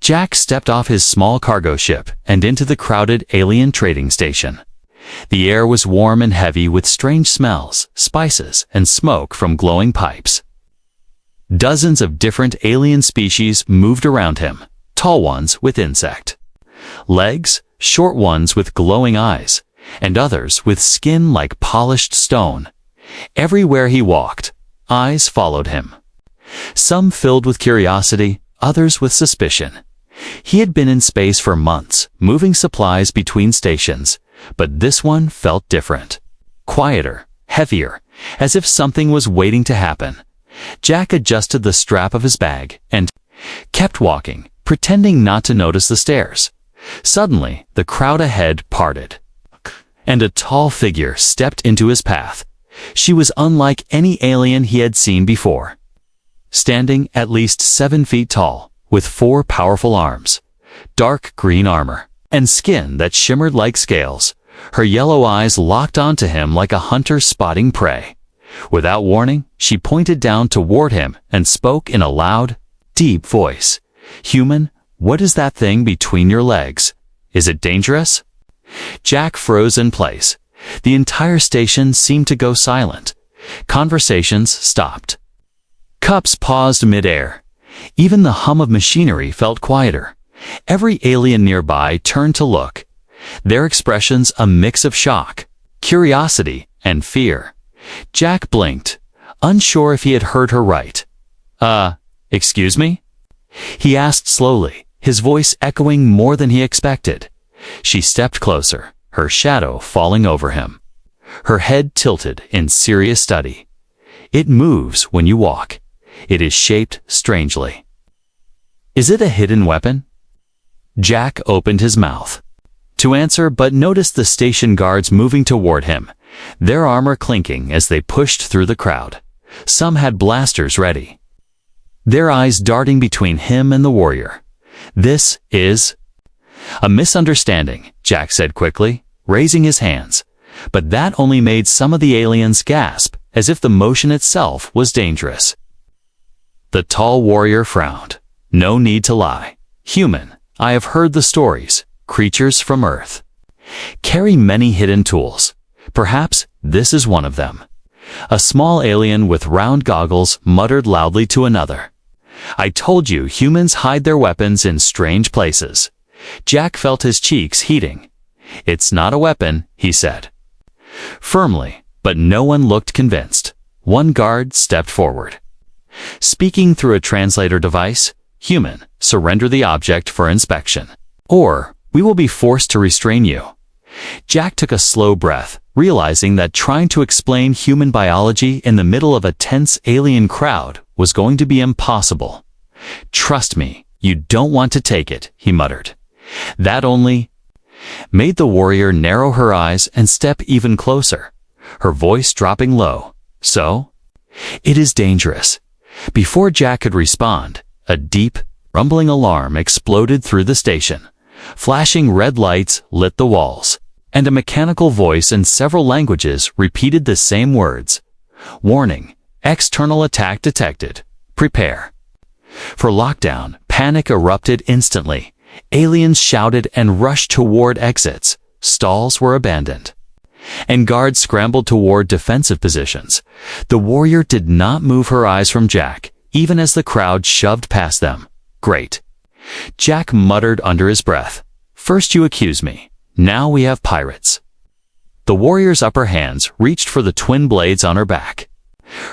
Jack stepped off his small cargo ship and into the crowded alien trading station. The air was warm and heavy with strange smells, spices, and smoke from glowing pipes. Dozens of different alien species moved around him, tall ones with insect legs, short ones with glowing eyes, and others with skin like polished stone. Everywhere he walked, eyes followed him. Some filled with curiosity, others with suspicion. He had been in space for months, moving supplies between stations, but this one felt different. Quieter, heavier, as if something was waiting to happen. Jack adjusted the strap of his bag and kept walking, pretending not to notice the stairs. Suddenly, the crowd ahead parted, and a tall figure stepped into his path. She was unlike any alien he had seen before. Standing at least 7 feet tall, with 4 powerful arms, dark green armor, and skin that shimmered like scales, her yellow eyes locked onto him like a hunter spotting prey. Without warning, she pointed down toward him and spoke in a loud, deep voice. "Human, what is that thing between your legs? Is it dangerous?" Jack froze in place. The entire station seemed to go silent. Conversations stopped. Cups paused mid-air. Even the hum of machinery felt quieter. Every alien nearby turned to look, their expressions a mix of shock, curiosity, and fear. Jack blinked, unsure if he had heard her right. Excuse me?" he asked slowly, his voice echoing more than he expected. She stepped closer, her shadow falling over him. Her head tilted in serious study. "It moves when you walk. It is shaped strangely." "Is it a hidden weapon?" Jack opened his mouth to answer, but noticed the station guards moving toward him, their armor clinking as they pushed through the crowd. Some had blasters ready, their eyes darting between him and the warrior. "This is a misunderstanding," Jack said quickly, raising his hands. But that only made some of the aliens gasp, as if the motion itself was dangerous. The tall warrior frowned. "No need to lie. Human, I have heard the stories. Creatures from Earth carry many hidden tools. Perhaps this is one of them." A small alien with round goggles muttered loudly to another. "I told you humans hide their weapons in strange places." Jack felt his cheeks heating. "It's not a weapon," he said firmly, but no one looked convinced. One guard stepped forward, speaking through a translator device. "Human, surrender the object for inspection, or we will be forced to restrain you." Jack took a slow breath, realizing that trying to explain human biology in the middle of a tense alien crowd was going to be impossible. "Trust me, you don't want to take it," he muttered. That only made the warrior narrow her eyes and step even closer, her voice dropping low. "So? It is dangerous." Before Jack could respond, a deep, rumbling alarm exploded through the station. Flashing red lights lit the walls, and a mechanical voice in several languages repeated the same words. "Warning, external attack detected. Prepare for lockdown." Panic erupted instantly. Aliens shouted and rushed toward exits. Stalls were abandoned, and guards scrambled toward defensive positions. The warrior did not move her eyes from Jack, even as the crowd shoved past them. "Great," Jack muttered under his breath. "First you accuse me, now we have pirates." The warrior's upper hands reached for the twin blades on her back,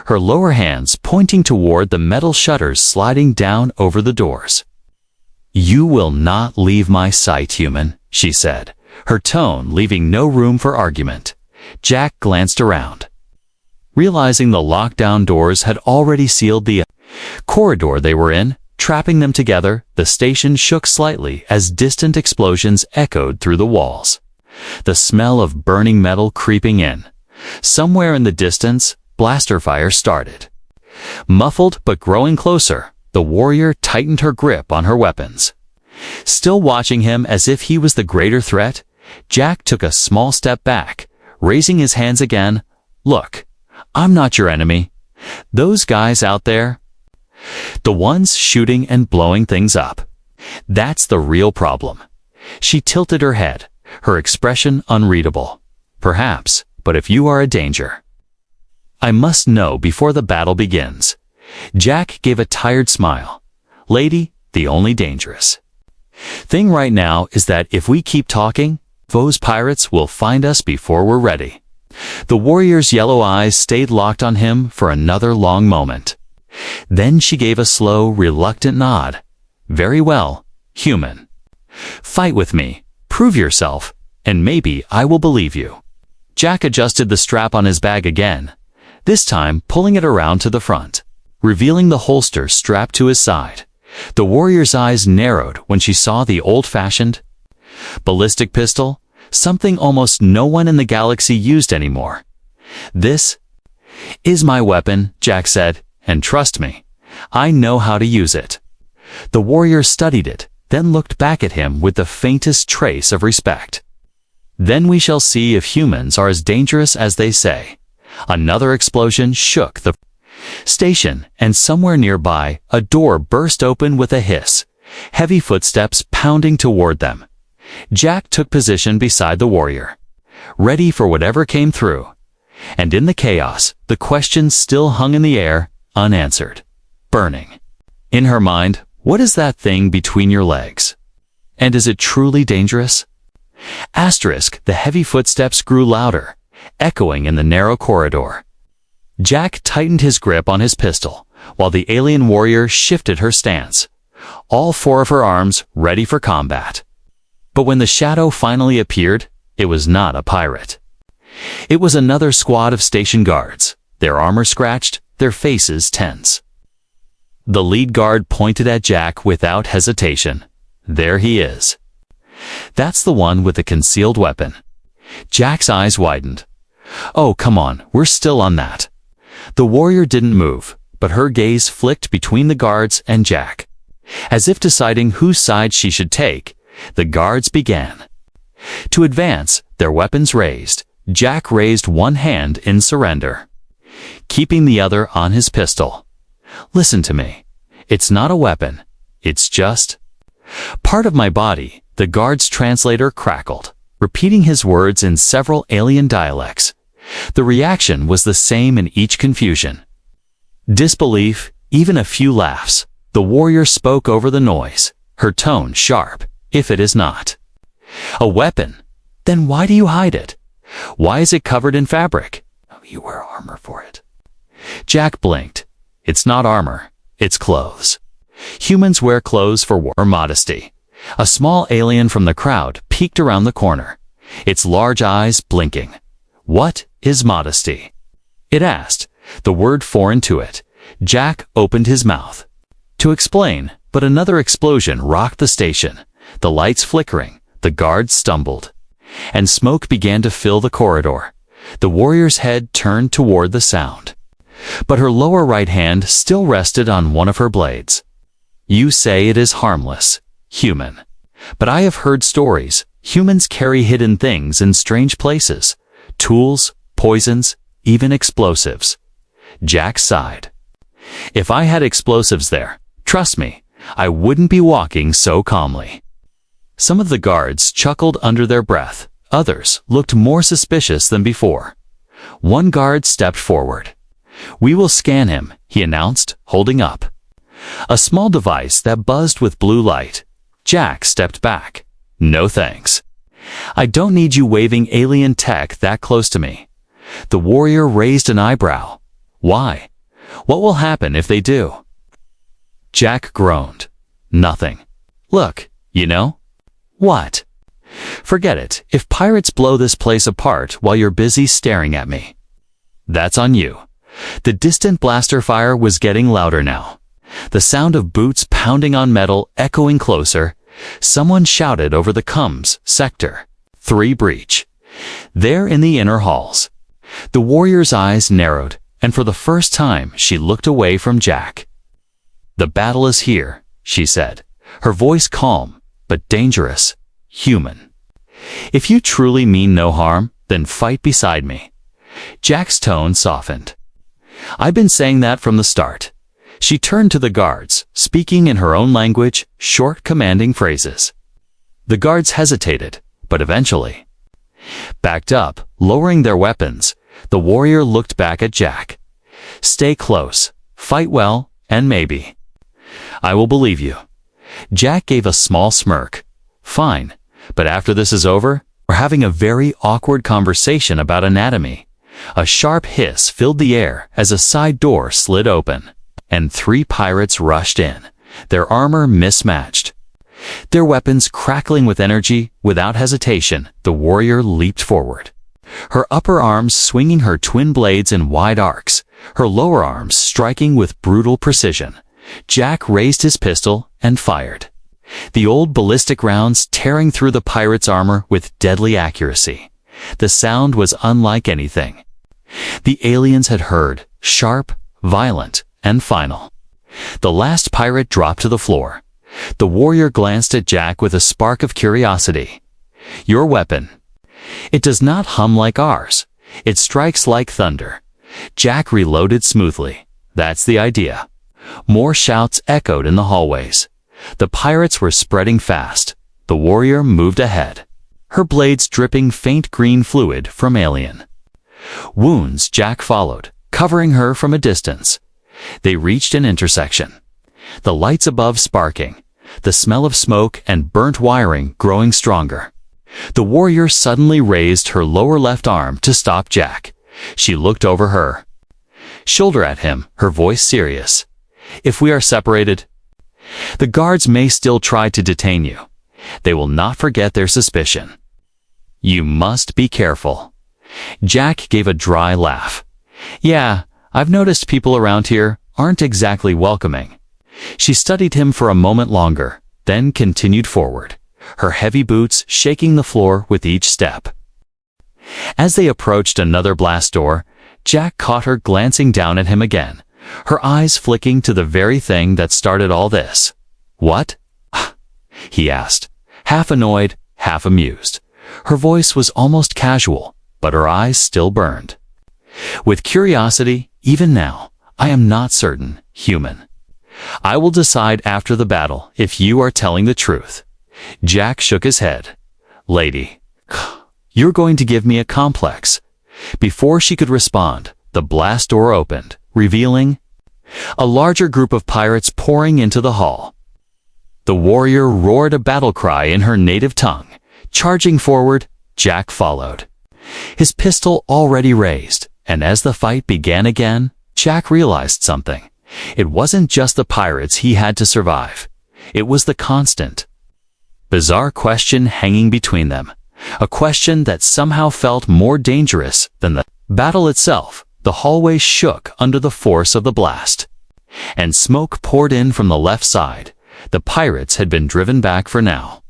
her lower hands pointing toward the metal shutters sliding down over the doors. "You will not leave my sight, human," she said, her tone leaving no room for argument. Jack glanced around, realizing the lockdown doors had already sealed the corridor they were in, trapping them together. The station shook slightly as distant explosions echoed through the walls, the smell of burning metal creeping in. Somewhere in the distance, blaster fire started. Muffled but growing closer, the warrior tightened her grip on her weapons. Still watching him as if he was the greater threat, Jack took a small step back, raising his hands again. "Look, I'm not your enemy. Those guys out there, the ones shooting and blowing things up, That's the real problem. She tilted her head, her expression unreadable. Perhaps, but if you are a danger. I must know before the battle begins. Jack gave a tired smile. Lady, the only dangerous thing right now is that if we keep talking, those pirates will find us before we're ready. The warrior's yellow eyes stayed locked on him for another long moment. Then she gave a slow, reluctant nod. Very well, human. Fight with me, prove yourself, and maybe I will believe you. Jack adjusted the strap on his bag again, this time pulling it around to the front, revealing the holster strapped to his side. The warrior's eyes narrowed when she saw the old-fashioned ballistic pistol, something almost no one in the galaxy used anymore. This is my weapon, Jack said, and trust me, I know how to use it. The warrior studied it, then looked back at him with the faintest trace of respect. Then we shall see if humans are as dangerous as they say. Another explosion shook the station, and somewhere nearby, a door burst open with a hiss, heavy footsteps pounding toward them. Jack took position beside the warrior, ready for whatever came through. And in the chaos, the question still hung in the air, unanswered, burning. In her mind, what is that thing between your legs? And is it truly dangerous? Asterisk, the heavy footsteps grew louder, echoing in the narrow corridor. Jack tightened his grip on his pistol, while the alien warrior shifted her stance, all four of her arms ready for combat. But when the shadow finally appeared, it was not a pirate. It was another squad of station guards, their armor scratched, their faces tense. The lead guard pointed at Jack without hesitation. There he is. That's the one with the concealed weapon. Jack's eyes widened. Oh, come on, we're still on that. The warrior didn't move, but her gaze flicked between the guards and Jack. As if deciding whose side she should take, the guards began to advance, their weapons raised. Jack raised one hand in surrender, keeping the other on his pistol. Listen to me. It's not a weapon. It's just part of my body. The guard's translator crackled, repeating his words in several alien dialects. The reaction was the same in each confusion. Disbelief, even a few laughs. The warrior spoke over the noise, her tone sharp. If it is not a weapon, then why do you hide it? Why is it covered in fabric? You wear armor for it. Jack blinked. It's not armor, it's clothes. Humans wear clothes for war or modesty. A small alien from the crowd peeked around the corner, its large eyes blinking. What is modesty? It asked, the word foreign to it. Jack opened his mouth to explain, but another explosion rocked the station, the lights flickering, the guards stumbled, and smoke began to fill the corridor. The warrior's head turned toward the sound, but her lower right hand still rested on one of her blades. You say it is harmless, human. But I have heard stories. Humans carry hidden things in strange places. Tools, poisons, even explosives. Jack sighed. If I had explosives there, trust me, I wouldn't be walking so calmly. Some of the guards chuckled under their breath. Others looked more suspicious than before. One guard stepped forward. We will scan him, he announced, holding up a small device that buzzed with blue light. Jack stepped back. No thanks. I don't need you waving alien tech that close to me. The warrior raised an eyebrow. Why? What will happen if they do? Jack groaned. Nothing. Look, you know? What? Forget it. If pirates blow this place apart while you're busy staring at me, that's on you. The distant blaster fire was getting louder now. The sound of boots pounding on metal echoing closer. Someone shouted over the comms sector. 3 breach. There in the inner halls. The warrior's eyes narrowed, and for the first time she looked away from Jack. The battle is here, she said, her voice calm, but dangerous. Human. If you truly mean no harm, then fight beside me. Jack's tone softened. I've been saying that from the start. She turned to the guards, speaking in her own language, short, commanding phrases. The guards hesitated, but eventually backed up, lowering their weapons. The warrior looked back at Jack. "Stay close, fight well, and maybe I will believe you." Jack gave a small smirk. "Fine, but after this is over, we're having a very awkward conversation about anatomy." A sharp hiss filled the air as a side door slid open, and 3 pirates rushed in, their armor mismatched. Their weapons crackling with energy. Without hesitation, the warrior leaped forward, her upper arms swinging her twin blades in wide arcs, her lower arms striking with brutal precision. Jack raised his pistol and fired, the old ballistic rounds tearing through the pirate's armor with deadly accuracy. The sound was unlike anything the aliens had heard, sharp, violent, and final. The last pirate dropped to the floor. The warrior glanced at Jack with a spark of curiosity. "Your weapon. It does not hum like ours. It strikes like thunder." Jack reloaded smoothly. "That's the idea." More shouts echoed in the hallways. The pirates were spreading fast. The warrior moved ahead, her blades dripping faint green fluid from alien wounds. Jack followed, covering her from a distance. They reached an intersection, the lights above sparking, the smell of smoke and burnt wiring growing stronger. The warrior suddenly raised her lower left arm to stop Jack. She looked over her shoulder at him, her voice serious. "If we are separated, the guards may still try to detain you. They will not forget their suspicion. You must be careful." Jack gave a dry laugh. "Yeah, I've noticed people around here aren't exactly welcoming." She studied him for a moment longer, then continued forward, her heavy boots shaking the floor with each step. As they approached another blast door, Jack caught her glancing down at him again, her eyes flicking to the very thing that started all this. "What?" he asked, half annoyed, half amused. Her voice was almost casual, but her eyes still burned with curiosity. "Even now, I am not certain, human. I will decide after the battle if you are telling the truth." Jack shook his head. "Lady, you're going to give me a complex." Before she could respond, the blast door opened, revealing a larger group of pirates pouring into the hall. The warrior roared a battle cry in her native tongue. Charging forward, Jack followed, his pistol already raised, and as the fight began again, Jack realized something. It wasn't just the pirates he had to survive. It was the constant, bizarre question hanging between them, a question that somehow felt more dangerous than the battle itself. The hallway shook under the force of the blast, and smoke poured in from the left side. The pirates had been driven back for now,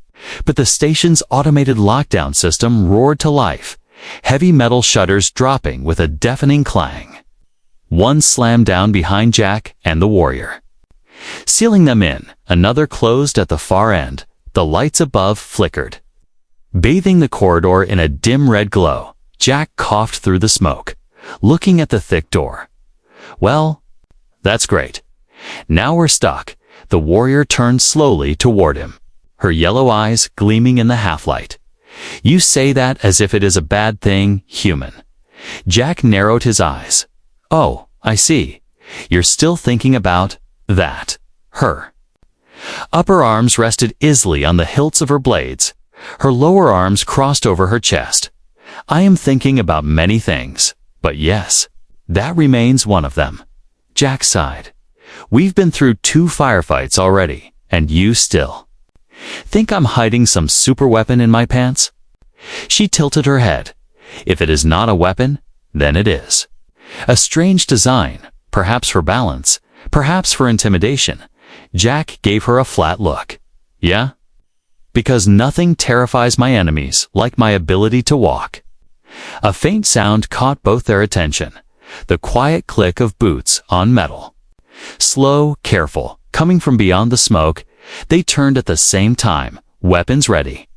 but the station's automated lockdown system roared to life, heavy metal shutters dropping with a deafening clang. One slammed down behind Jack and the warrior, sealing them in. Another closed at the far end. The lights above flickered, bathing the corridor in a dim red glow. Jack coughed through the smoke, looking at the thick door. "Well, that's great. Now we're stuck." The warrior turned slowly toward him, her yellow eyes gleaming in the half-light. "You say that as if it is a bad thing, human." Jack narrowed his eyes. "Oh, I see. You're still thinking about that, her." Upper arms rested easily on the hilts of her blades. Her lower arms crossed over her chest. "I am thinking about many things, but yes, that remains one of them." Jack sighed. "We've been through 2 firefights already, and you still think I'm hiding some super weapon in my pants?" She tilted her head. "If it is not a weapon, then it is a strange design, perhaps for balance, perhaps for intimidation." Jack gave her a flat look. "Yeah? Because nothing terrifies my enemies like my ability to walk." A faint sound caught both their attention, the quiet click of boots on metal. Slow, careful, coming from beyond the smoke. They turned at the same time, weapons ready.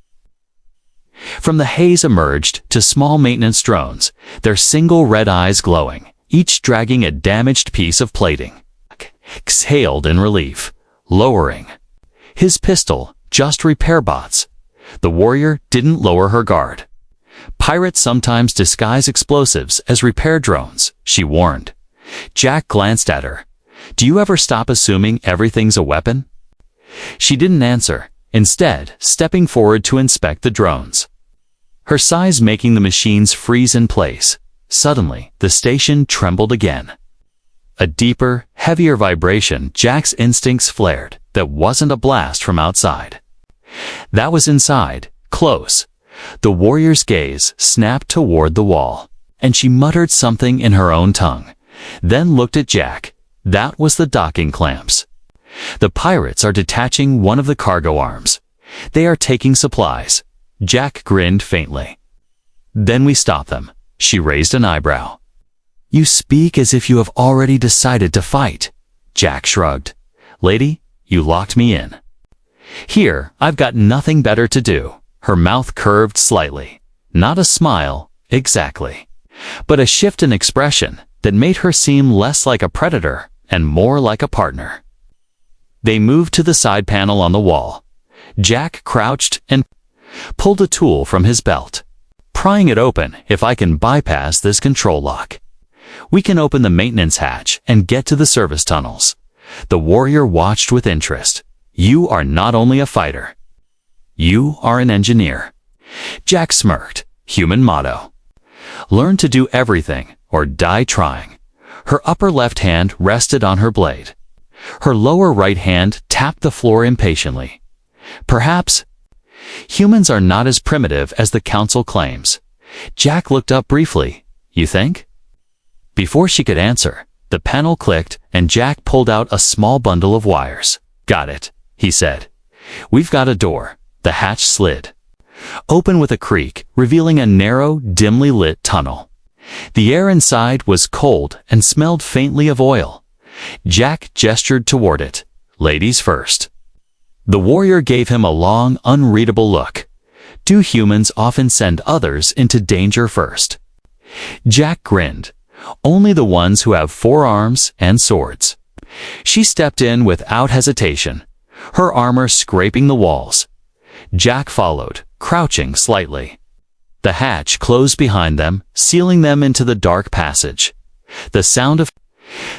From the haze emerged 2 small maintenance drones, their single red eyes glowing, each dragging a damaged piece of plating. exhaled in relief, lowering his pistol. Just repair bots. The warrior didn't lower her guard. Pirates sometimes disguise explosives as repair drones, she warned. Jack glanced at her. Do you ever stop assuming everything's a weapon? She didn't answer, instead stepping forward to inspect the drones. Her size making the machines freeze in place. Suddenly, the station trembled again. A deeper, heavier vibration. Jack's instincts flared. That wasn't a blast from outside. That was inside, close. The warrior's gaze snapped toward the wall, and she muttered something in her own tongue, then looked at Jack. That was the docking clamps. The pirates are detaching one of the cargo arms. They are taking supplies. Jack grinned faintly. Then we stop them. She raised an eyebrow. You speak as if you have already decided to fight. Jack shrugged. Lady, you locked me in. Here, I've got nothing better to do. Her mouth curved slightly. Not a smile, exactly, but a shift in expression that made her seem less like a predator and more like a partner. They moved to the side panel on the wall. Jack crouched and pulled a tool from his belt. Prying it open. If I can bypass this control lock, we can open the maintenance hatch and get to the service tunnels. The warrior watched with interest. You are not only a fighter. You are an engineer. Jack smirked. Human motto. Learn to do everything or die trying. Her upper left hand rested on her blade. Her lower right hand tapped the floor impatiently. Perhaps humans are not as primitive as the council claims. Jack looked up briefly. You think? Before she could answer, the panel clicked and Jack pulled out a small bundle of wires. Got it, he said. We've got a door. The hatch slid open with a creak, revealing a narrow, dimly lit tunnel. The air inside was cold and smelled faintly of oil. Jack gestured toward it. Ladies first. The warrior gave him a long, unreadable look. Do humans often send others into danger first? Jack grinned. Only the ones who have 4 arms and swords. She stepped in without hesitation, her armor scraping the walls. Jack followed, crouching slightly. The hatch closed behind them, sealing them into the dark passage. The sound of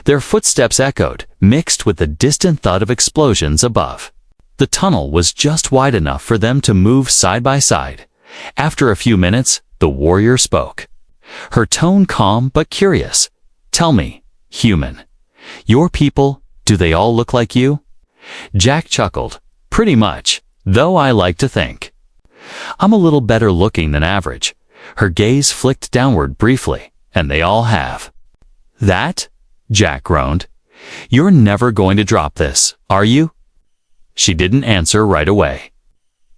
their footsteps echoed, mixed with the distant thud of explosions above. The tunnel was just wide enough for them to move side by side. After a few minutes, the warrior spoke. Her tone calm but curious. Tell me, human, your people, do they all look like you? Jack chuckled. Pretty much, though I like to think I'm a little better looking than average. Her gaze flicked downward briefly, and they all have. That? Jack groaned. You're never going to drop this, are you? She didn't answer right away.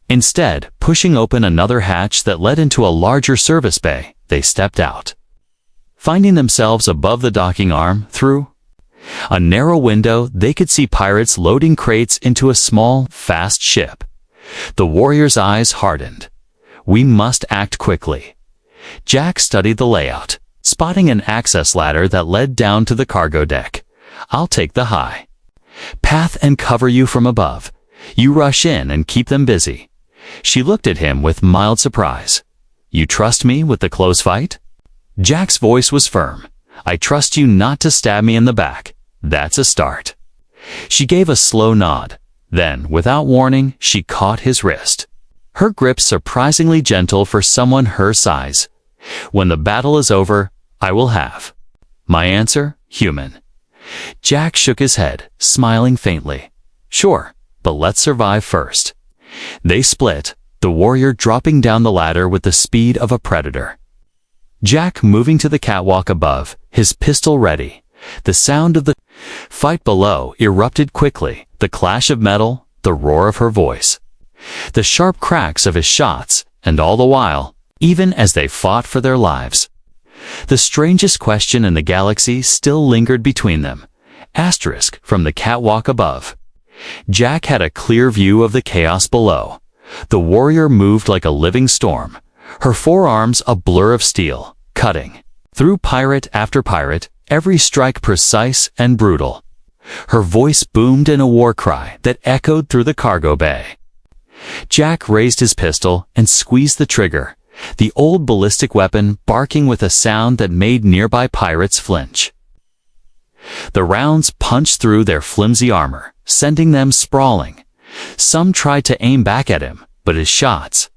Instead, pushing open another hatch that led into a larger service bay, they stepped out. Finding themselves above the docking arm, through a narrow window, they could see pirates loading crates into a small, fast ship. The warrior's eyes hardened. We must act quickly. Jack studied the layout, spotting an access ladder that led down to the cargo deck. I'll take the high path and cover you from above. You rush in and keep them busy. She looked at him with mild surprise. You trust me with the close fight? Jack's voice was firm. I trust you not to stab me in the back. That's a start. She gave a slow nod. Then, without warning, she caught his wrist. Her grip surprisingly gentle for someone her size. When the battle is over, I will have my answer, human. Jack shook his head, smiling faintly. Sure, but let's survive first. They split, the warrior dropping down the ladder with the speed of a predator. Jack moving to the catwalk above, his pistol ready. The sound of the fight below erupted quickly, the clash of metal, the roar of her voice, the sharp cracks of his shots, and all the while, even as they fought for their lives, the strangest question in the galaxy still lingered between them. Asterisk from the catwalk above. Jack had a clear view of the chaos below. The warrior moved like a living storm, her forearms a blur of steel, cutting through pirate after pirate, every strike precise and brutal. Her voice boomed in a war cry that echoed through the cargo bay. Jack raised his pistol and squeezed the trigger, the old ballistic weapon barking with a sound that made nearby pirates flinch. The rounds punched through their flimsy armor, sending them sprawling. Some tried to aim back at him, but his shots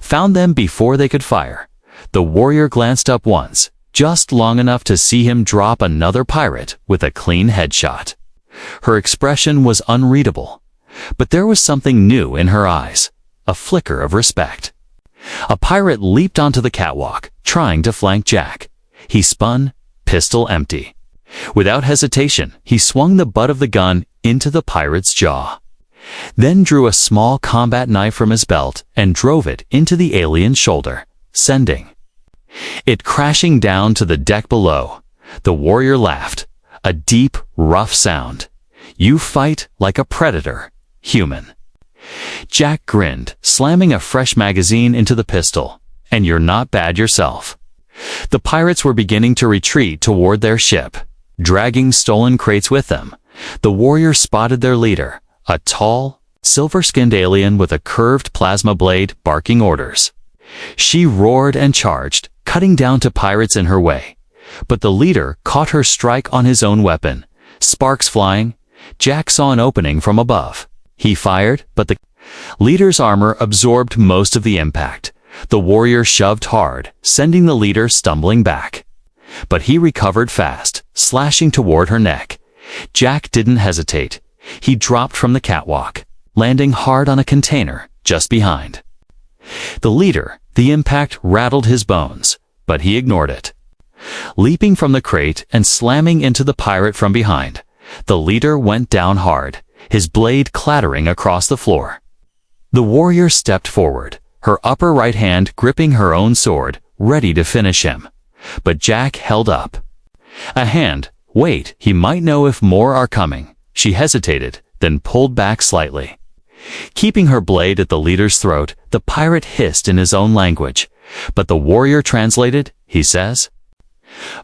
found them before they could fire. The warrior glanced up once, just long enough to see him drop another pirate with a clean headshot. Her expression was unreadable, but there was something new in her eyes, a flicker of respect. A pirate leaped onto the catwalk, trying to flank Jack. He spun, pistol empty. Without hesitation, he swung the butt of the gun into the pirate's jaw, then drew a small combat knife from his belt and drove it into the alien's shoulder, sending it crashing down to the deck below. The warrior laughed, a deep, rough sound. "You fight like a predator, human." Jack grinned, slamming a fresh magazine into the pistol. "And you're not bad yourself." The pirates were beginning to retreat toward their ship, dragging stolen crates with them. The warrior spotted their leader, a tall, silver-skinned alien with a curved plasma blade barking orders. She roared and charged, cutting down to pirates in her way. But the leader caught her strike on his own weapon. Sparks flying, Jack saw an opening from above. He fired, but the leader's armor absorbed most of the impact. The warrior shoved hard, sending the leader stumbling back. But he recovered fast, slashing toward her neck. Jack didn't hesitate. He dropped from the catwalk, landing hard on a container just behind the leader. The impact rattled his bones, but he ignored it. Leaping from the crate and slamming into the pirate from behind, the leader went down hard, his blade clattering across the floor. The warrior stepped forward, her upper right hand gripping her own sword, ready to finish him. But Jack held up a hand. "Wait, he might know if more are coming." She hesitated, then pulled back slightly. Keeping her blade at the leader's throat, the pirate hissed in his own language. But the warrior translated, "He says,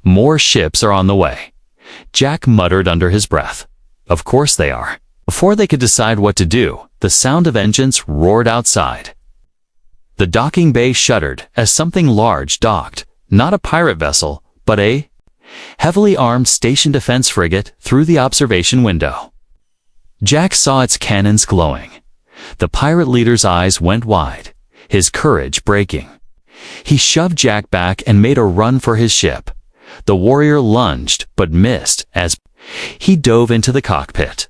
more ships are on the way." Jack muttered under his breath, "Of course they are." Before they could decide what to do, the sound of engines roared outside. The docking bay shuddered as something large docked, not a pirate vessel, but a heavily armed station defense frigate through the observation window. Jack saw its cannons glowing. The pirate leader's eyes went wide, his courage breaking. He shoved Jack back and made a run for his ship. The warrior lunged, but missed as he dove into the cockpit.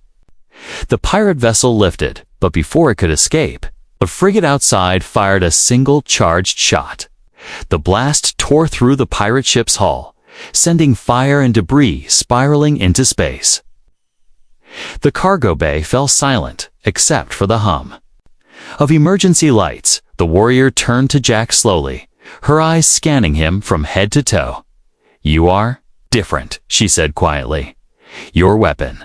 The pirate vessel lifted, but before it could escape, the frigate outside fired a single charged shot. The blast tore through the pirate ship's hull, sending fire and debris spiraling into space. The cargo bay fell silent, except for the hum of emergency lights. The warrior turned to Jack slowly, her eyes scanning him from head to toe. "You are different," she said quietly. "Your weapon,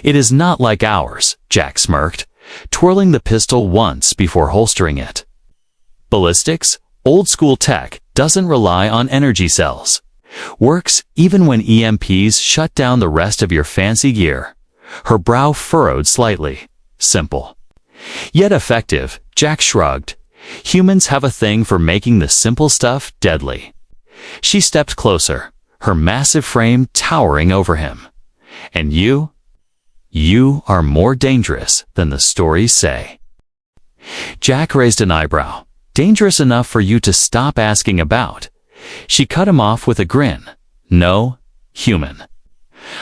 it is not like ours," Jack smirked, twirling the pistol once before holstering it. "Ballistics, old-school tech, doesn't rely on energy cells. Works even when EMPs shut down the rest of your fancy gear." Her brow furrowed slightly. "Simple, yet effective," Jack shrugged. "Humans have a thing for making the simple stuff deadly." She stepped closer, her massive frame towering over him. "And you are more dangerous than the stories say." Jack raised an eyebrow. "Dangerous enough for you to stop asking about." She cut him off with a grin. "No, human."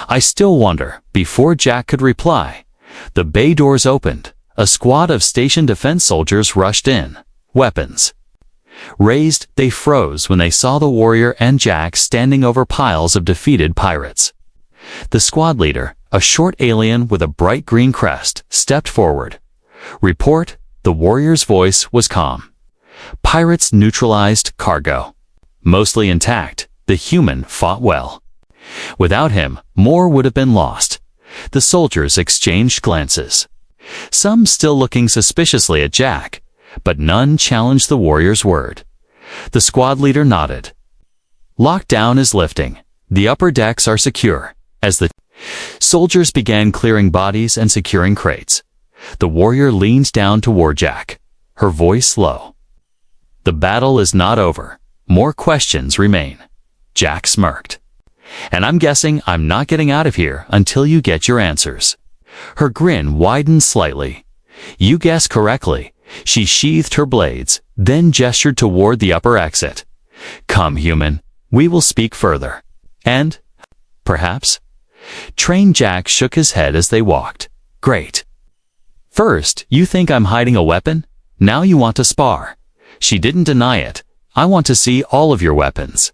"I still wonder." Before Jack could reply, the bay doors opened. A squad of station defense soldiers rushed in, weapons raised. They froze when they saw the warrior and Jack standing over piles of defeated pirates. The squad leader, a short alien with a bright green crest, stepped forward. "Report." The warrior's voice was calm. "Pirates neutralized cargo. Mostly intact. The human fought well. Without him, more would have been lost." The soldiers exchanged glances, some still looking suspiciously at Jack, but none challenged the warrior's word. The squad leader nodded. "Lockdown is lifting. The upper decks are secure." As the Soldiers began clearing bodies and securing crates. The warrior leaned down toward Jack, her voice low. "The battle is not over. More questions remain." Jack smirked. "And I'm guessing I'm not getting out of here until you get your answers." Her grin widened slightly. "You guessed correctly." She sheathed her blades, then gestured toward the upper exit. "Come, human. We will speak further. And, perhaps?" Trained Jack shook his head as they walked. "Great. First, you think I'm hiding a weapon? Now you want to spar." She didn't deny it. "I want to see all of your weapons.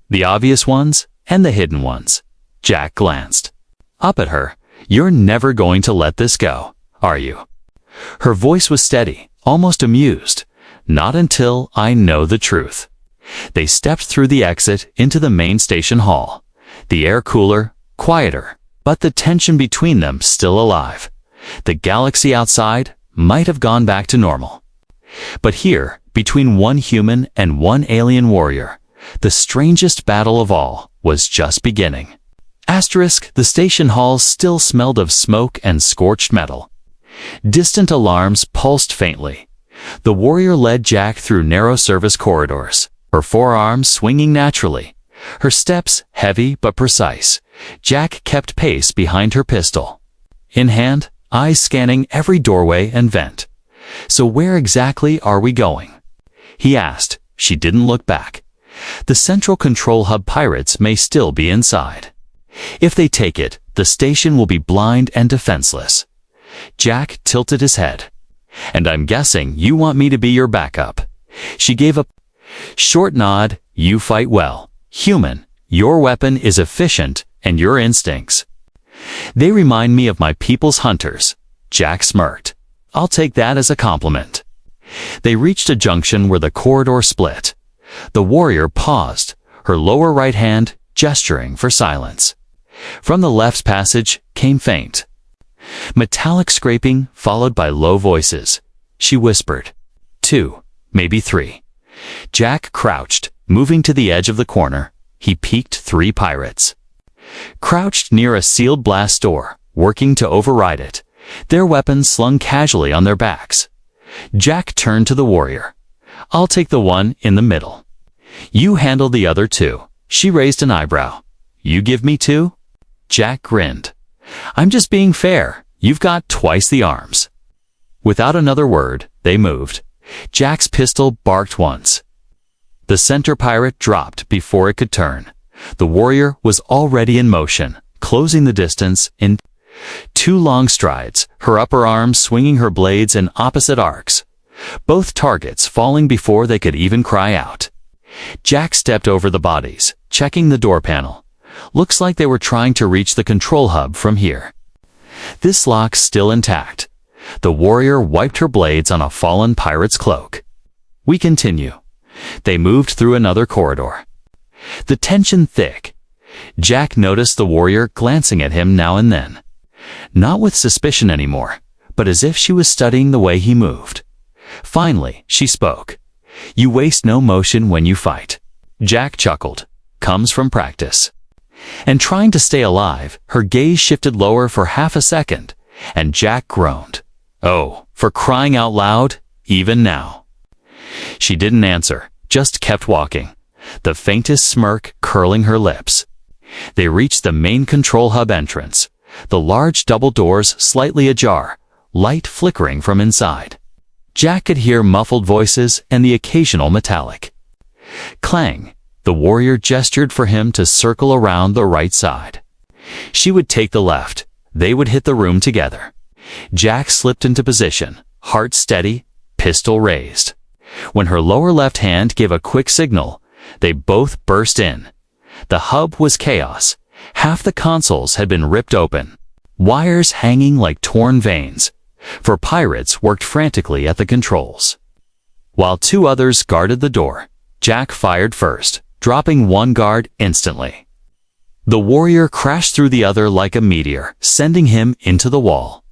The obvious ones and the hidden ones." Jack glanced up at her. "You're never going to let this go, are you?" Her voice was steady, almost amused. "Not until I know the truth." They stepped through the exit into the main station hall. The air cooler, quieter, but the tension between them still alive. The galaxy outside might have gone back to normal. But here, between one human and one alien warrior, the strangest battle of all was just beginning. The station halls still smelled of smoke and scorched metal. Distant alarms pulsed faintly. The warrior led Jack through narrow service corridors, her forearms swinging naturally, her steps heavy but precise. Jack kept pace behind her pistol in hand, eyes scanning every doorway and vent. "So where exactly are we going?" he asked. She didn't look back. "The central control hub pirates may still be inside. If they take it, the station will be blind and defenseless." Jack tilted his head. "And I'm guessing you want me to be your backup." She gave a short nod. "You fight well, human. Your weapon is efficient, and your instincts, they remind me of my people's hunters." Jack smirked. "I'll take that as a compliment." They reached a junction where the corridor split. The warrior paused, her lower right hand gesturing for silence. From the left passage came faint metallic scraping, followed by low voices. She whispered, "2, maybe 3. Jack crouched, moving to the edge of the corner. He peeked. 3 pirates crouched near a sealed blast door, working to override it, their weapons slung casually on their backs. Jack turned to the warrior. "I'll take the one in the middle. You handle the other 2. She raised an eyebrow. "You give me 2? Jack grinned. "I'm just being fair. You've got twice the arms." Without another word, they moved. Jack's pistol barked once. The center pirate dropped before it could turn. The warrior was already in motion, closing the distance in 2 long strides, her upper arms swinging her blades in opposite arcs, both targets falling before they could even cry out. Jack stepped over the bodies, checking the door panel. Looks like they were trying to reach the control hub from here. This lock's still intact. The warrior wiped her blades on a fallen pirate's cloak. "We continue." They moved through another corridor. The tension thick. Jack noticed the warrior glancing at him now and then. Not with suspicion anymore, but as if she was studying the way he moved. Finally, she spoke. "You waste no motion when you fight." Jack chuckled. "Comes from practice." And trying to stay alive, her gaze shifted lower for half a second, and Jack groaned. "Oh, for crying out loud, even now." She didn't answer, just kept walking, the faintest smirk curling her lips. They reached the main control hub entrance, the large double doors slightly ajar, light flickering from inside. Jack could hear muffled voices and the occasional metallic clang. The warrior gestured for him to circle around the right side. She would take the left. They would hit the room together. Jack slipped into position, heart steady, pistol raised. When her lower left hand gave a quick signal, they both burst in. The hub was chaos. Half the consoles had been ripped open, wires hanging like torn veins, for pirates worked frantically at the controls. While 2 others guarded the door, Jack fired first, dropping one guard instantly. The warrior crashed through the other like a meteor, sending him into the wall.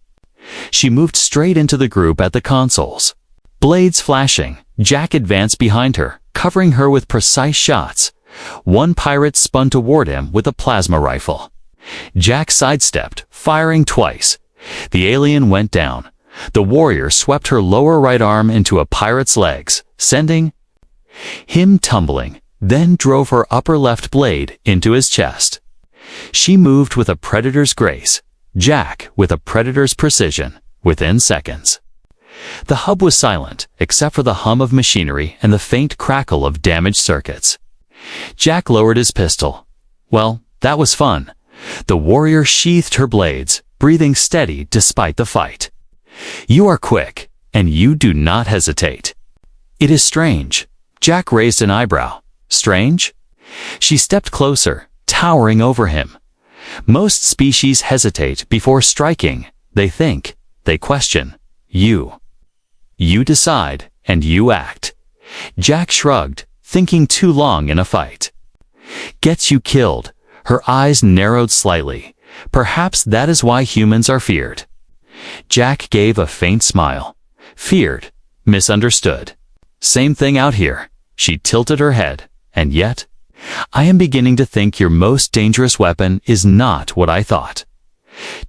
She moved straight into the group at the consoles. Blades flashing, Jack advanced behind her, covering her with precise shots. One pirate spun toward him with a plasma rifle. Jack sidestepped, firing twice. The alien went down. The warrior swept her lower right arm into a pirate's legs, sending him tumbling, then drove her upper left blade into his chest. She moved with a predator's grace, Jack with a predator's precision, within seconds. The hub was silent, except for the hum of machinery and the faint crackle of damaged circuits. Jack lowered his pistol. Well, that was fun. The warrior sheathed her blades, breathing steady despite the fight. You are quick, and you do not hesitate. It is strange. Jack raised an eyebrow. Strange? She stepped closer, towering over him. Most species hesitate before striking. They think, they question. You decide, and you act. Jack shrugged, thinking too long in a fight. Gets you killed. Her eyes narrowed slightly. Perhaps that is why humans are feared. Jack gave a faint smile. Feared. Misunderstood. Same thing out here. She tilted her head. And yet, I am beginning to think your most dangerous weapon is not what I thought.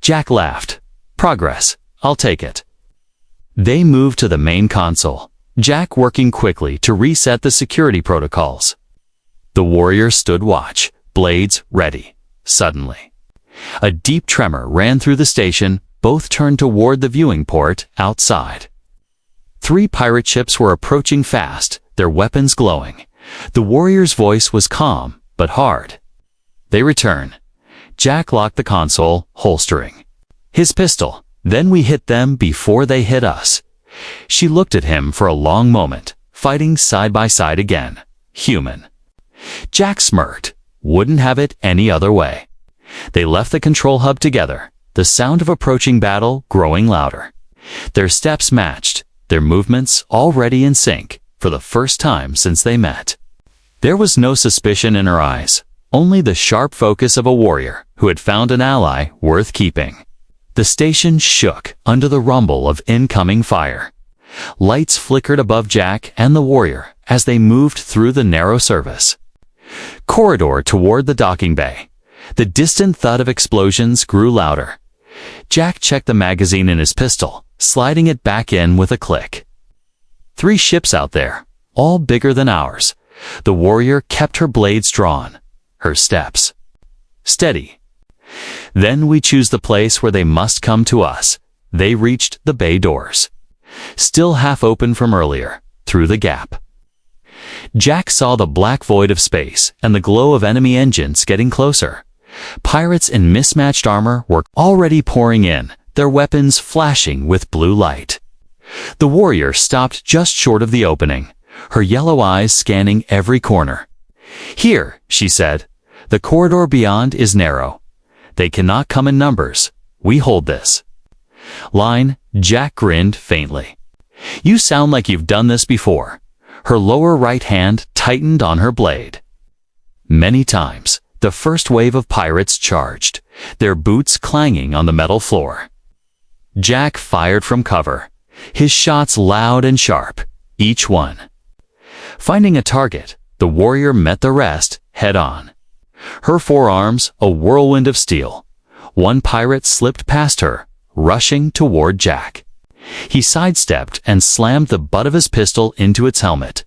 Jack laughed. Progress. I'll take it. They moved to the main console, Jack working quickly to reset the security protocols. The warrior stood watch, blades ready. Suddenly, a deep tremor ran through the station. Both turned toward the viewing port outside. 3 pirate ships were approaching fast, their weapons glowing. The warrior's voice was calm, but hard. They return. Jack locked the console, holstering his pistol. Then we hit them before they hit us. She looked at him for a long moment, fighting side by side again. Human. Jack smirked. Wouldn't have it any other way. They left the control hub together, the sound of approaching battle growing louder. Their steps matched, their movements already in sync, for the first time since they met. There was no suspicion in her eyes, only the sharp focus of a warrior who had found an ally worth keeping. The station shook under the rumble of incoming fire. Lights flickered above Jack and the warrior as they moved through the narrow service corridor toward the docking bay. The distant thud of explosions grew louder. Jack checked the magazine in his pistol, sliding it back in with a click. 3 ships out there, all bigger than ours. The warrior kept her blades drawn, her steps steady. Then we choose the place where they must come to us. They reached the bay doors, still half open from earlier, through the gap. Jack saw the black void of space and the glow of enemy engines getting closer. Pirates in mismatched armor were already pouring in, their weapons flashing with blue light. The warrior stopped just short of the opening, her yellow eyes scanning every corner. Here, she said, the corridor beyond is narrow. They cannot come in numbers. We hold this line. Jack grinned faintly. You sound like you've done this before. Her lower right hand tightened on her blade. Many times, the first wave of pirates charged, their boots clanging on the metal floor. Jack fired from cover, his shots loud and sharp, each one finding a target. The warrior met the rest head on. Her forearms a whirlwind of steel. One pirate slipped past her, rushing toward Jack. He sidestepped and slammed the butt of his pistol into its helmet.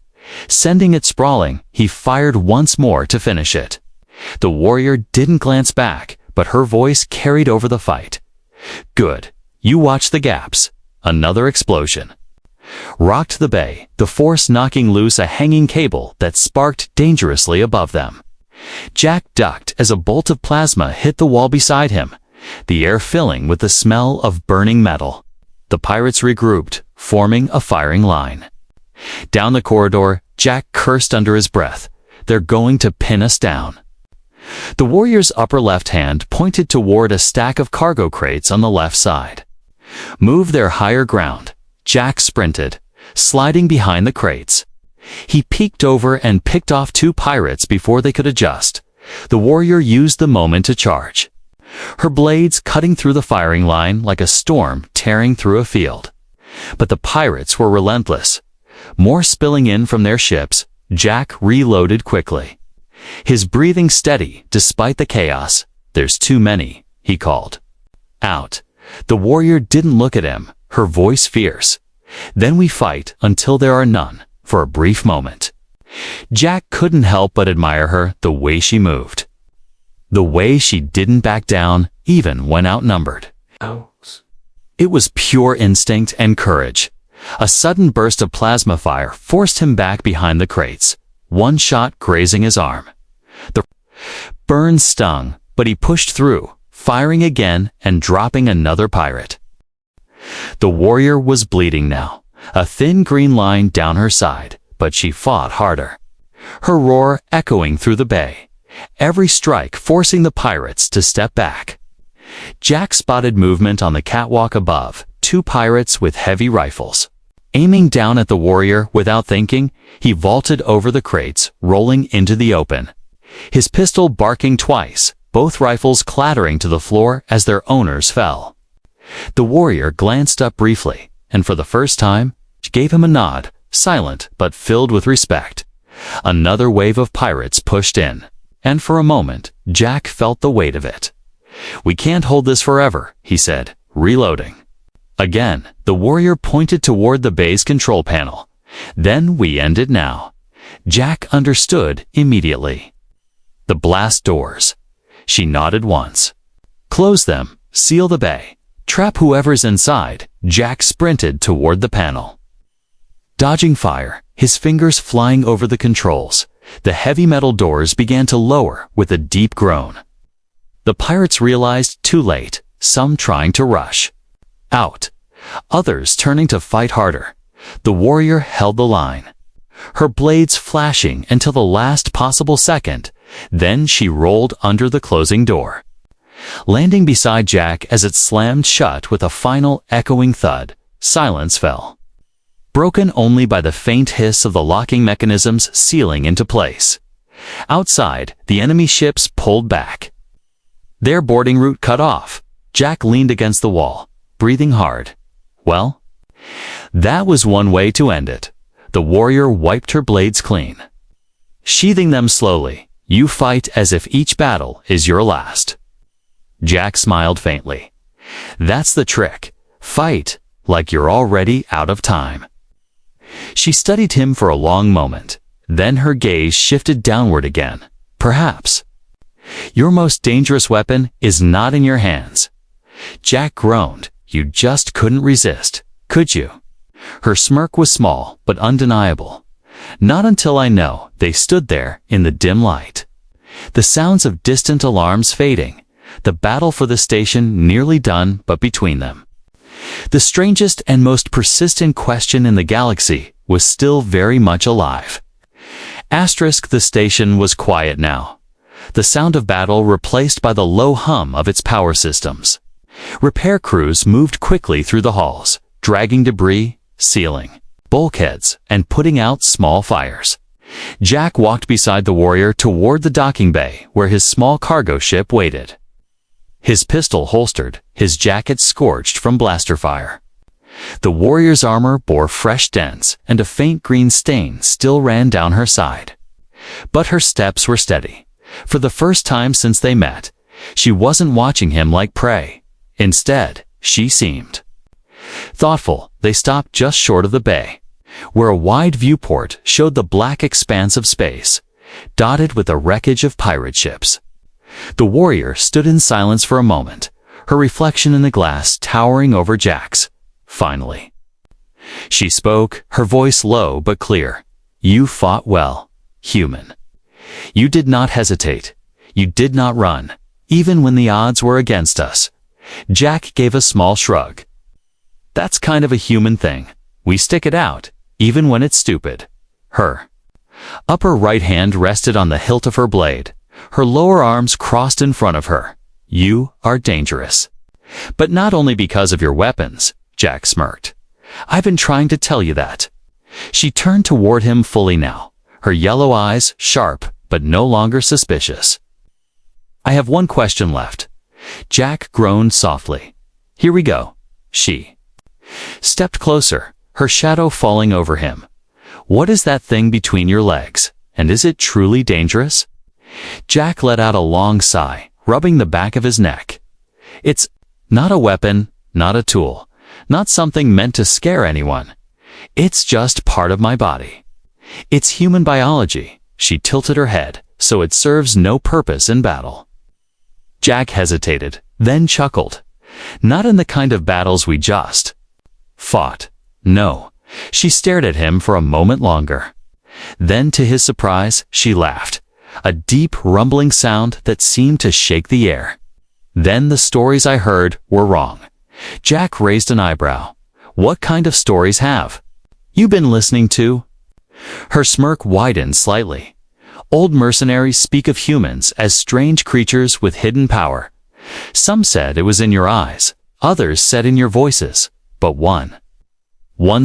Sending it sprawling, he fired once more to finish it. The warrior didn't glance back, but her voice carried over the fight. Good. You watch the gaps. Another explosion rocked the bay, the force knocking loose a hanging cable that sparked dangerously above them. Jack ducked as a bolt of plasma hit the wall beside him, the air filling with the smell of burning metal. The pirates regrouped, forming a firing line. Down the corridor, Jack cursed under his breath. They're going to pin us down. The warrior's upper left hand pointed toward a stack of cargo crates on the left side. Move their higher ground. Jack sprinted, sliding behind the crates. He peeked over and picked off 2 pirates before they could adjust. The warrior used the moment to charge, her blades cutting through the firing line like a storm tearing through a field. But the pirates were relentless. More spilling in from their ships, Jack reloaded quickly. His breathing steady despite the chaos. There's too many, he called. Out. The warrior didn't look at him, her voice fierce. Then we fight until there are none, for a brief moment. Jack couldn't help but admire her, the way she moved. The way she didn't back down, even when outnumbered. It was pure instinct and courage. A sudden burst of plasma fire forced him back behind the crates, one shot grazing his arm. The burn stung, but he pushed through, firing again and dropping another pirate. The warrior was bleeding now, a thin green line down her side, but she fought harder. Her roar echoing through the bay, every strike forcing the pirates to step back. Jack spotted movement on the catwalk above, two pirates with heavy rifles. Aiming down at the warrior without thinking, he vaulted over the crates, rolling into the open. His pistol barking twice, both rifles clattering to the floor as their owners fell. The warrior glanced up briefly, and for the first time, gave him a nod, silent but filled with respect. Another wave of pirates pushed in, and for a moment, Jack felt the weight of it. "We can't hold this forever," he said, reloading. Again, the warrior pointed toward the bay's control panel. "Then we end it now." Jack understood immediately. "The blast doors." She nodded once. "Close them, seal the bay, trap whoever's inside." Jack sprinted toward the panel. Dodging fire, his fingers flying over the controls, the heavy metal doors began to lower with a deep groan. The pirates realized too late, some trying to rush out, others turning to fight harder. The warrior held the line, her blades flashing until the last possible second. Then she rolled under the closing door, landing beside Jack as it slammed shut with a final echoing thud. Silence fell, broken only by the faint hiss of the locking mechanisms sealing into place. Outside, the enemy ships pulled back, their boarding route cut off. Jack leaned against the wall, breathing hard. Well, that was one way to end it. The warrior wiped her blades clean, sheathing them slowly. "You fight as if each battle is your last." Jack smiled faintly. "That's the trick. Fight like you're already out of time." She studied him for a long moment. Then her gaze shifted downward again. "Perhaps your most dangerous weapon is not in your hands." Jack groaned. "You just couldn't resist, could you?" Her smirk was small but undeniable. "Not until I know." They stood there in the dim light, the sounds of distant alarms fading, the battle for the station nearly done, but between them, the strangest and most persistent question in the galaxy was still very much alive. The station was quiet now, the sound of battle replaced by the low hum of its power systems. Repair crews moved quickly through the halls, dragging debris, sealing bulkheads, and putting out small fires. Jack walked beside the warrior toward the docking bay where his small cargo ship waited. His pistol holstered, his jacket scorched from blaster fire. The warrior's armor bore fresh dents, and a faint green stain still ran down her side. But her steps were steady. For the first time since they met, she wasn't watching him like prey. Instead, she seemed thoughtful. They stopped just short of the bay, where a wide viewport showed the black expanse of space, dotted with the wreckage of pirate ships. The warrior stood in silence for a moment, her reflection in the glass towering over Jack's. Finally, she spoke, her voice low but clear. "You fought well, human. You did not hesitate. You did not run, even when the odds were against us." Jack gave a small shrug. "That's kind of a human thing. We stick it out, even when it's stupid." Her upper right hand rested on the hilt of her blade, her lower arms crossed in front of her. "You are dangerous. But not only because of your weapons," Jack smirked. "I've been trying to tell you that." She turned toward him fully now, her yellow eyes sharp but no longer suspicious. "I have one question left." Jack groaned softly. "Here we go." She stepped closer, her shadow falling over him. "What is that thing between your legs, and is it truly dangerous?" Jack let out a long sigh, rubbing the back of his neck. It's not a weapon, not a tool, not something meant to scare anyone. It's just part of my body. It's human biology. She tilted her head, so it serves no purpose in battle. Jack hesitated, then chuckled. Not in the kind of battles we just fought. No. She stared at him for a moment longer. Then, to his surprise, she laughed, a deep, rumbling sound that seemed to shake the air. Then the stories I heard were wrong. Jack raised an eyebrow. What kind of stories have you been listening to? Her smirk widened slightly. Old mercenaries speak of humans as strange creatures with hidden power. Some said it was in your eyes, others said in your voices, but one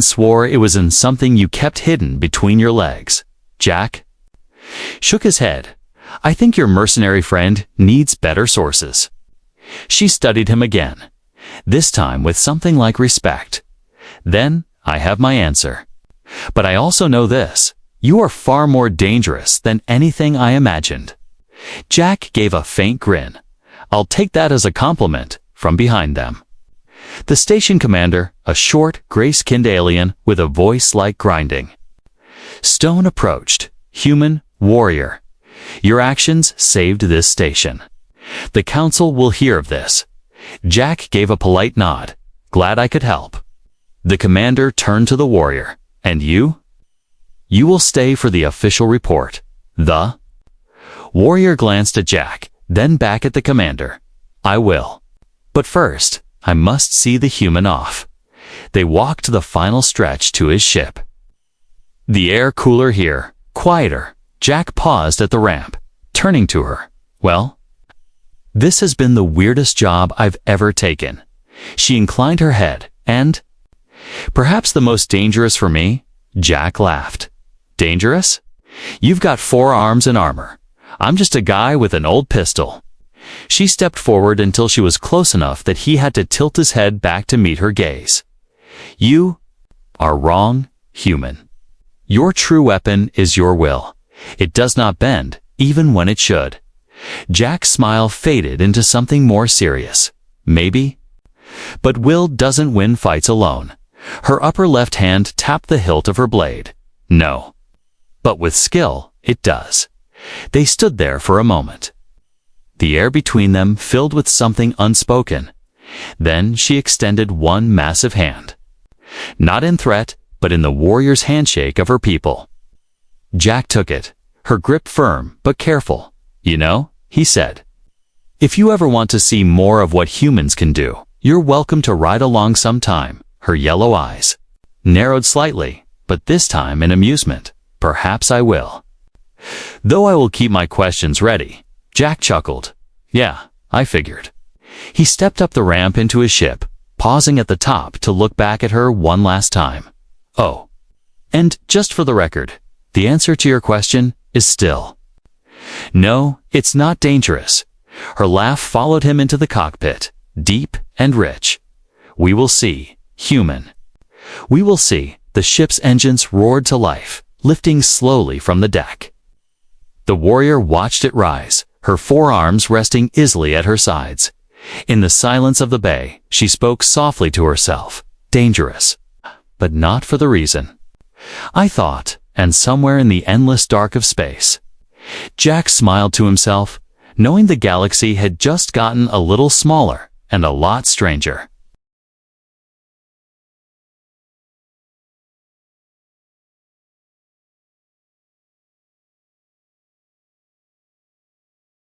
swore it was in something you kept hidden between your legs. Jack shook his head. I think your mercenary friend needs better sources. She studied him again, this time with something like respect. Then, I have my answer. But I also know this. You are far more dangerous than anything I imagined. Jack gave a faint grin. I'll take that as a compliment, from behind them. The station commander, a short, gray-skinned alien with a voice like grinding stone, approached. Human, warrior. Your actions saved this station. The council will hear of this. Jack gave a polite nod. Glad I could help. The commander turned to the warrior. And you? You will stay for the official report. The warrior glanced at Jack, then back at the commander. I will. But first, I must see the human off. They walked the final stretch to his ship. The air cooler here, quieter. Jack paused at the ramp, turning to her. Well, this has been the weirdest job I've ever taken. She inclined her head, and perhaps the most dangerous for me. Jack laughed. Dangerous? You've got 4 arms and armor. I'm just a guy with an old pistol. She stepped forward until she was close enough that he had to tilt his head back to meet her gaze. You are wrong, human. Your true weapon is your will. It does not bend, even when it should. Jack's smile faded into something more serious. Maybe. But will doesn't win fights alone. Her upper left hand tapped the hilt of her blade. No. But with skill, it does. They stood there for a moment. The air between them filled with something unspoken. Then she extended one massive hand. Not in threat, but in the warrior's handshake of her people. Jack took it, her grip firm but careful. You know, he said, if you ever want to see more of what humans can do, you're welcome to ride along sometime. Her yellow eyes narrowed slightly, but this time in amusement. Perhaps I will. Though I will keep my questions ready. Jack chuckled. Yeah, I figured. He stepped up the ramp into his ship, pausing at the top to look back at her one last time. Oh. And just for the record, the answer to your question is still no, it's not dangerous. Her laugh followed him into the cockpit, deep and rich. We will see, human. We will see. The ship's engines roared to life, lifting slowly from the deck. The warrior watched it rise, her forearms resting easily at her sides. In the silence of the bay, she spoke softly to herself. Dangerous. But not for the reason I thought, and somewhere in the endless dark of space. Jack smiled to himself, knowing the galaxy had just gotten a little smaller and a lot stranger.